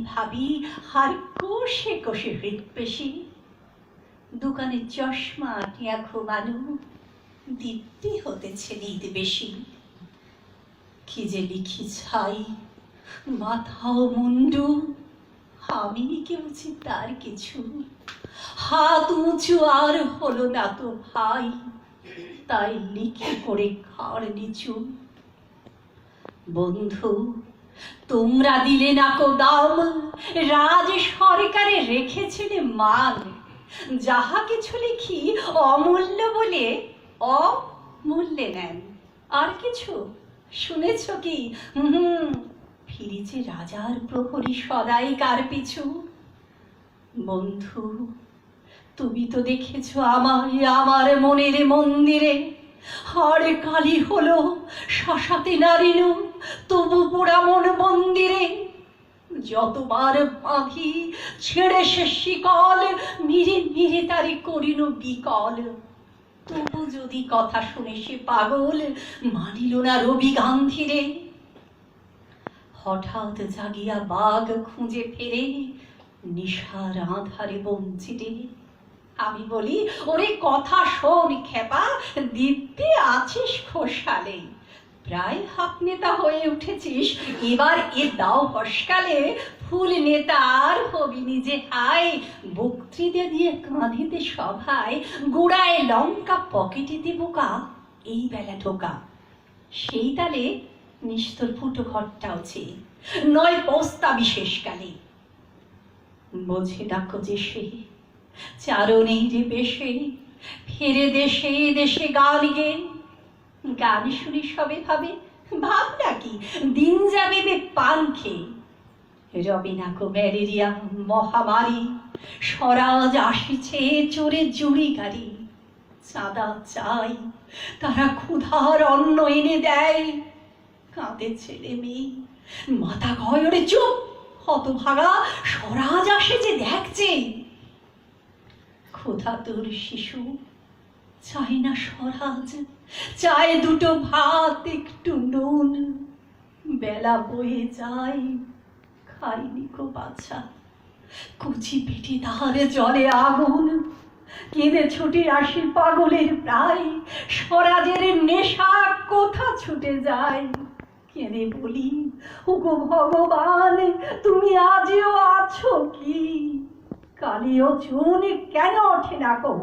ভাবি আর কোষে কোষে হৃৎপেশি, দোকানে চশমা আঁটিয়া ঘুমানো, দীপ্তি হতেছে নিদ বেশি। কি যে লিখি ছাই, মাথাও মুন্ডু, আমি কি বুঝি তার কিছু। হাত উঁচু আর হলো না তো ভাই, তাই লিখে করে ঘর নিচু। বন্ধু তোমরা দিলে না কো দাম, রাজ সরকারে রেখেছিলে মান। যাহা কিছু লিখি অমূল্য বলে অমূল্যে নেন। আর কিছু শুনেছ কি? ফিরেছে রাজার প্রহরী সদাই কার পিছু। বন্ধু তুমি তো দেখেছ আমায় আমার মনের মন্দিরে, আর কালি হলো শ্মশাতে নারিনু, তবু পোড়া মন মন্দিরে। যতবার বাঁধি ছেড়ে সে শিকল, মিরে মিরে তারে করিল বিকল। তবু যদি কথা শুনে সে পাগল, মানিল না রবি গান্ধিরে। হঠাৎ জাগিয়া বাঘ খুঁজে ফেরে, নিশার আধারে বঞ্চিতে। আমি বলি, ওরে কথা শোন খেপা, দীপ্তি আছিস খোসালে, প্রায় হাফ নেতা হয়ে উঠেছিস, এবার এ দাও হসকালে। ফুল নেতা আর হবি নিজে হায়, বক্তৃতা দিয়ে কাঁধিতে সভায়, গোড়ায় লঙ্কা পকেটেতে বোকা, এই বেলা ঢোকা। সেই তালে নিস্তর ফুটো ঘরটাও চেয়ে, নয় পস্তা বিশেষকালে। বোঝে ডাকো যে সে চারণের বেশে, ফেরে দেশে দেশে গান গে। গান শুনি সবে ভাবে, ভাব নাকি দিন যাবে বে পান খেয়ে। রবে না কো ম্যালেরিয়া মহামারী, স্বরাজ আসিছে চোরে জুড়ি গাড়ি। চাঁদা চাই, তারা ক্ষুধার অন্ন এনে দেয়। কাঁদে ছেলে মেয়ে, মাথা ঘরে চুপ, হতভাগা স্বরাজ আসে যে দেখছে। ক্ষুধা তোর শিশু চাই না স্বরাজ, চায় দুটো ভাত একটু নুন। বেলা বয়ে যায়, খাইনি কো বাছা, কুচি পেটে তার জলে আগুন। কেঁদে ছুটে আসি পাগলের প্রায়, স্বরাজের নেশা কোথা ছুটে যায়। কেঁদে বলি, ওগো ভগবান তুমি আজও আছো কি? কালীয় চুন কেন ওঠে না কো?